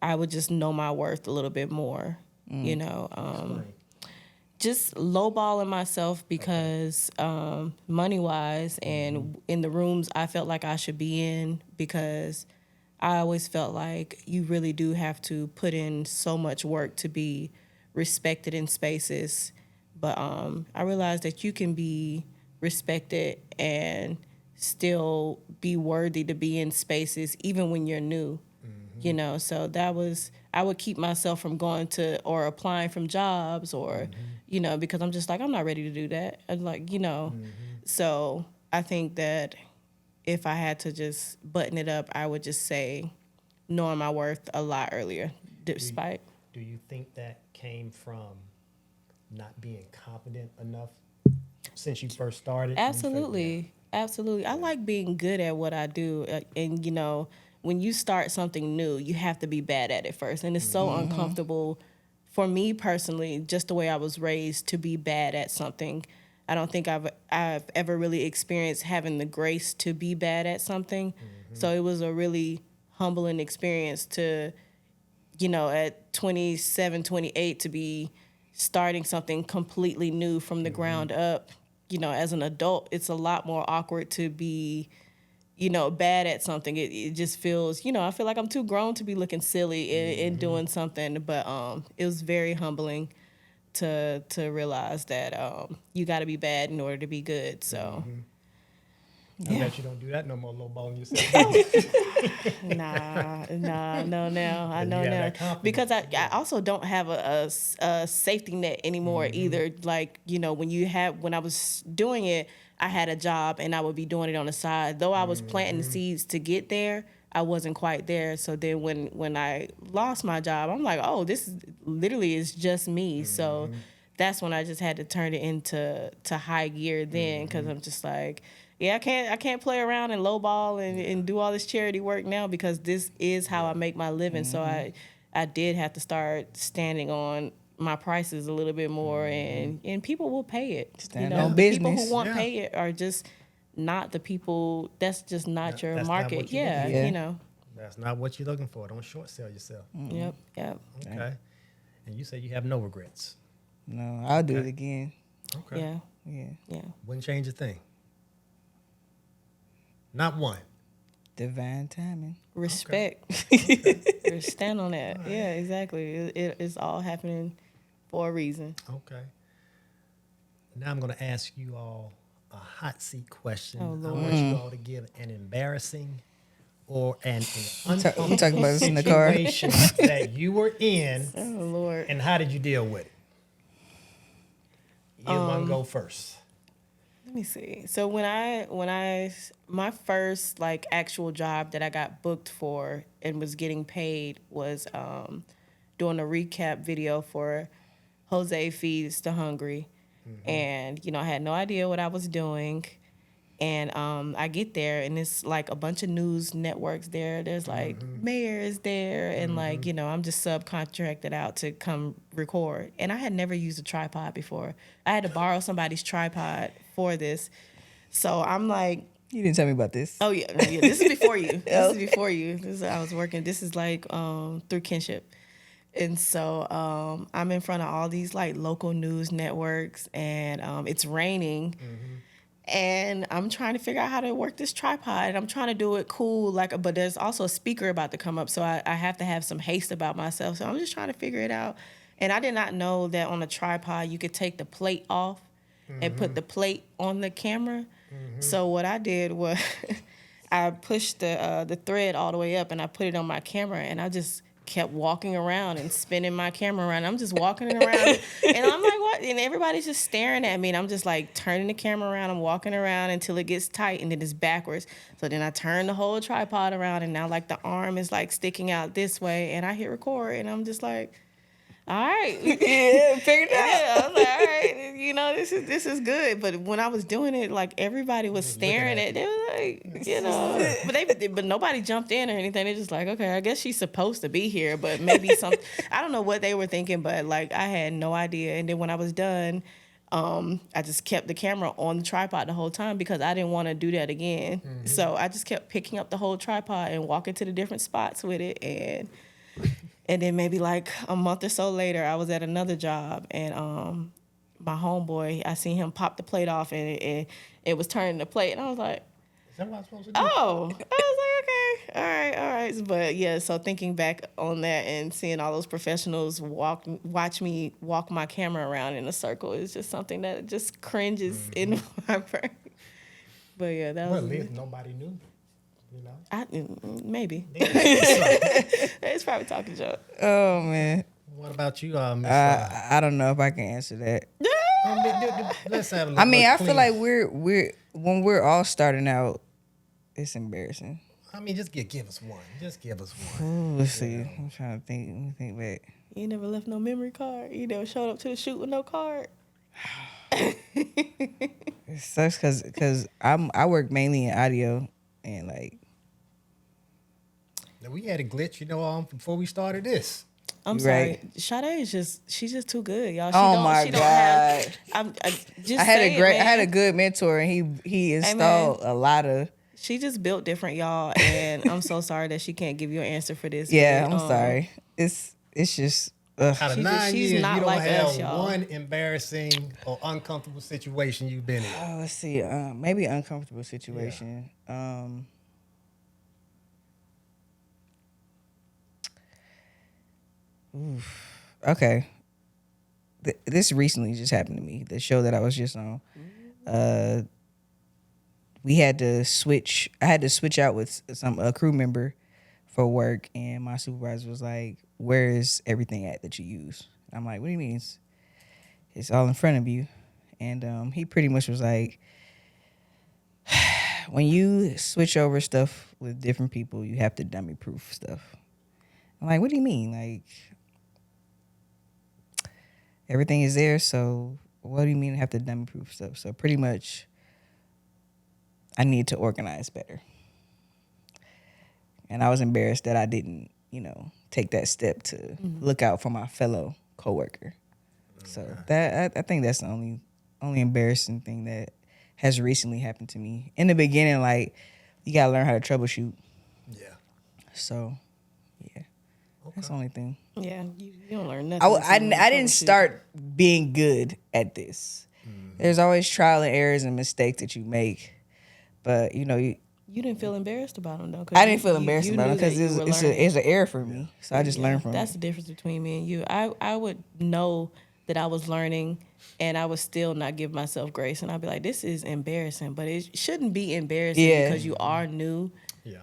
I would just know my worth a little bit more. Explain. Just lowballing myself, because money wise and in the rooms I felt like I should be in, because I always felt like you really do have to put in so much work to be respected in spaces. But I realized that you can be respected and still be worthy to be in spaces even when you're new. So that was, I would keep myself from going to or applying from jobs, or because I'm just like, I'm not ready to do that. I'm like, so I think that if I had to just button it up, I would just say knowing my worth a lot earlier, despite. Do you think that came from not being confident enough since you first started? Absolutely. Absolutely. I like being good at what I do. And, when you start something new, you have to be bad at it first. And it's so uncomfortable for me personally, just the way I was raised, to be bad at something. I don't think I've ever really experienced having the grace to be bad at something. So it was a really humbling experience to, at 27, 28, to be starting something completely new from the ground up. As an adult, it's a lot more awkward to be, bad at something. It just feels, I feel like I'm too grown to be looking silly in doing something. But it was very humbling to realize that you got to be bad in order to be good. So I bet you don't do that no more, lowballing yourself. No. I know You have now that confidence. because I also don't have a safety net anymore either. Like when I was doing it, I had a job and I would be doing it on the side. Though I was planting the seeds to get there, I wasn't quite there. So then when I lost my job, I'm like, oh, this is literally is just me. So that's when I just had to turn it into high gear then, because I'm just like, yeah, I can't play around and lowball and do all this charity work now, because this is how I make my living. So I did have to start standing on my prices a little bit more, and people will pay it. Stand on the people business. who won't Yeah. pay it are just not the people. That's just not your that's not market. what you're looking Yeah, for. That's not what you're looking for. Don't short sell yourself. Yep. Okay. And you say you have no regrets. No, I'll do Okay. it again. Okay. Yeah. Wouldn't change a thing. Not one. Divine timing. Respect. Stand on that. Yeah, exactly. It's all happening for a reason. Okay. Now I'm going to ask you all a hot seat question. Oh, I Lord. want you all to give an embarrassing or an We uncomfortable talking about this in the car. situation that you were in, Oh Lord. and how did you deal with it? You want to go first. Let me see. So my first like actual job that I got booked for and was getting paid was doing a recap video for Jose Feeds the Hungry. And I had no idea what I was doing. And I get there and it's like a bunch of news networks there. There's like mayors there, and like I'm just subcontracted out to come record. And I had never used a tripod before. I had to borrow somebody's tripod for this. So I'm like, You didn't tell me about this. oh yeah, this is before you. This is before you. I was working. This is like through kinship. And so I'm in front of all these like local news networks, and it's raining. And I'm trying to figure out how to work this tripod, and I'm trying to do it cool, but there's also a speaker about to come up, so I have to have some haste about myself. So I'm just trying to figure it out. And I did not know that on a tripod you could take the plate off and put the plate on the camera. So what I did was I pushed the thread all the way up, and I put it on my camera, and I just kept walking around and spinning my camera around. I'm just walking around, and I'm like, what? And everybody's just staring at me, and I'm just like turning the camera around. I'm walking around until it gets tight, and then it's backwards. So then I turn the whole tripod around, and now like the arm is like sticking out this way, and I hit record, and I'm just like, all right, Yeah, figured it out. yeah, I was like, all right, this is good. But when I was doing it, like everybody was staring at. They were like, but nobody jumped in or anything. They're just like, okay, I guess she's supposed to be here, but maybe some. I don't know what they were thinking, but like I had no idea. And then when I was done, I just kept the camera on the tripod the whole time because I didn't want to do that again. So I just kept picking up the whole tripod and walking to the different spots with it, and then maybe like a month or so later, I was at another job, and my homeboy, I seen him pop the plate off, and it was turning the plate, and I was like, Is that what I'm supposed to do? oh. I was like, okay, all right. But yeah, so thinking back on that and seeing all those professionals watch me walk my camera around in a circle is just something that just cringes in my brain. But yeah, that Well, was. at least nobody knew. Maybe. That's It's probably talking joke. Oh man. What about you, Miss? I don't know if I can answer that. Let's have a I mean, I clean. feel like we're when we're all starting out, it's embarrassing. I mean, just give us one. Just give us one. Ooh, let's see. I'm trying to think. Let me think back. You never left no memory card. You never showed up to the shoot with no card. It sucks because I work mainly in audio and like. Now, we had a glitch, before we started this. I'm You sorry. right. Sade she's just too good, y'all. Oh, She my don't have. God. Just I had say a it, great. I man. had a good mentor, and he installed a lot of. She just built different, y'all, and I'm so sorry that she can't give you an answer for this. Yeah, but, I'm sorry. It's just. Ugh. Out of She's 9 she's years, not you don't like have us, y'all. one embarrassing or uncomfortable situation you've been in. Oh, let's see. Maybe uncomfortable situation. Oof. Okay. This recently just happened to me. The show that I was just on. we had to switch. I had to switch out with a crew member for work, and my supervisor was like, "Where is everything at that you use?" I'm like, "What do you mean? It's all in front of you." And he pretty much was like, "When you switch over stuff with different people, you have to dummy proof stuff." I'm like, "What do you mean? Like, everything is there, so what do you mean I have to dummy proof stuff?" So pretty much, I need to organize better. And I was embarrassed that I didn't, take that step to look out for my fellow coworker. So that I think that's the only embarrassing thing that has recently happened to me. In the beginning, like, you gotta learn how to troubleshoot. Yeah. So, yeah, that's the only thing. Yeah, you don't learn nothing. I didn't start being good at this. There's always trial and errors and mistakes that you make, but You didn't feel embarrassed about them though. I didn't feel embarrassed about it because it's an error for me. So I just learned from it. That's the difference between me and you. I would know that I was learning, and I would still not give myself grace, and I'd be like, "This is embarrassing," but it shouldn't be embarrassing because you are new. Yeah.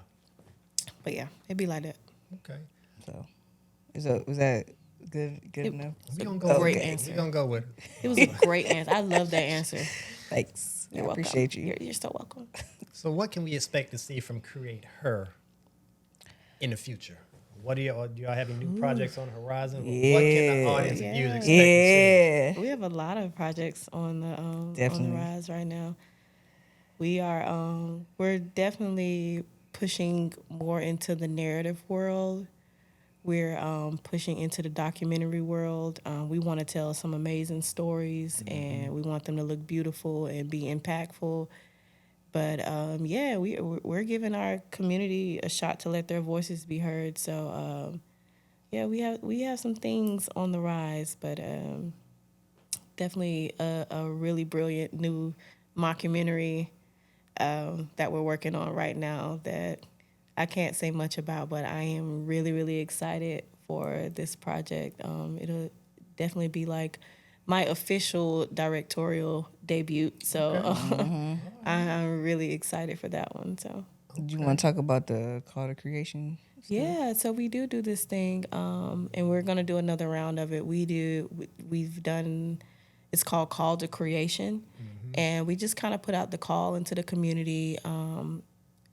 But yeah, it'd be like that. Okay. So, was that good enough? We're gonna go Great with it. answer. We're gonna go with it. It was a great answer. I love that answer. Thanks. You're I welcome. appreciate you. You're so welcome. So what can we expect to see from Create Her in the future? What do y'all have any new projects on the horizon? What can the audience and viewers expect to see? We have a lot of projects on the rise right now. We're definitely pushing more into the narrative world. We're pushing into the documentary world. We want to tell some amazing stories, and we want them to look beautiful and be impactful. But we're giving our community a shot to let their voices be heard. So we have some things on the rise, but definitely a really brilliant new mockumentary that we're working on right now that I can't say much about, but I am really, really excited for this project. It'll definitely be like my official directorial debut. So I'm really excited for that one. So do you want to talk about the call to creation stuff? Yeah, so we do this thing, and we're gonna do another round of it. We've done. It's called Call to Creation, and we just kind of put out the call into the community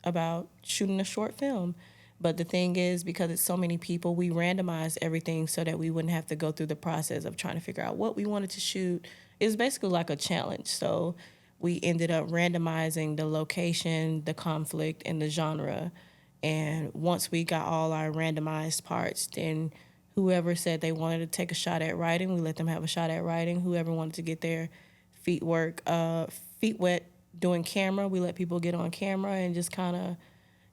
about shooting a short film. But the thing is, because it's so many people, we randomized everything so that we wouldn't have to go through the process of trying to figure out what we wanted to shoot. It was basically like a challenge. So we ended up randomizing the location, the conflict, and the genre. And once we got all our randomized parts, then whoever said they wanted to take a shot at writing, we let them have a shot at writing. Whoever wanted to get their feet wet doing camera, we let people get on camera and just kind of,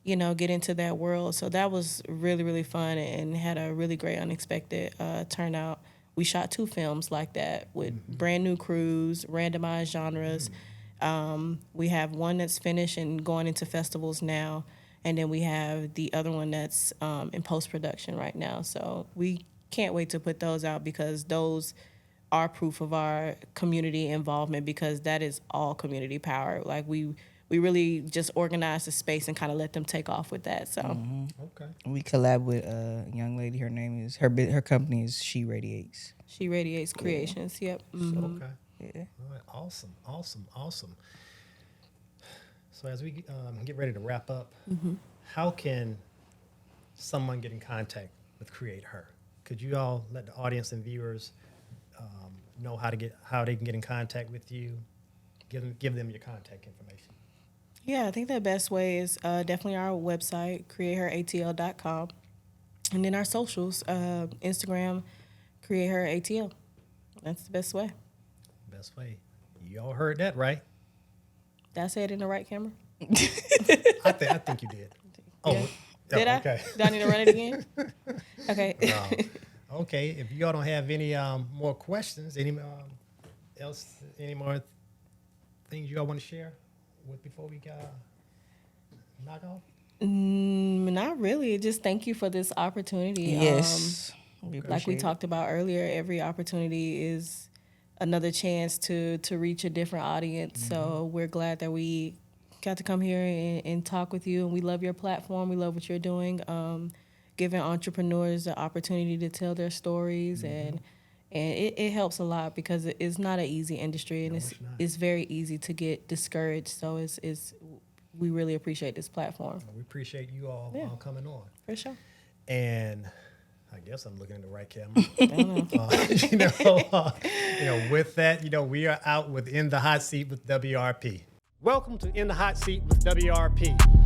get into that world. So that was really, really fun and had a really great unexpected turnout. We shot 2 films like that with brand new crews, randomized genres. We have one that's finished and going into festivals now. And then we have the other one that's in post-production right now. So we can't wait to put those out because those are proof of our community involvement because that is all community power. Like we really just organized the space and kind of let them take off with that. So Okay. We collab with a young lady. Her name is her company is She Radiates. She Radiates Creations. Yep. Okay. Yeah. All right. Awesome. So as we get ready to wrap up, how can someone get in contact with Create Her? Could you all let the audience and viewers know how they can get in contact with you? Give them your contact information. Yeah, I think the best way is definitely our website, createheratl.com. And then our socials, Instagram, createheratl. That's the best way. Best way. You all heard that, right? Did I say it in the right camera? I think you did. Oh, Yeah. Did I? Okay. Do I need to run it again? Okay. Okay. If y'all don't have any more questions, any more things you all want to share before we knock off? Not really. Just thank you for this opportunity. Yes. Like we talked about earlier, every opportunity is another chance to reach a different audience. So we're glad that we got to come here and talk with you. And we love your platform. We love what you're doing, giving entrepreneurs the opportunity to tell their stories. And it helps a lot because it's not an easy industry, and it's very easy to get discouraged. So we really appreciate this platform. We appreciate you all coming on. For sure. And I guess I'm looking at the right camera. I don't know. With that, we are out with In the Hot Seat with WRP. Welcome to In the Hot Seat with WRP.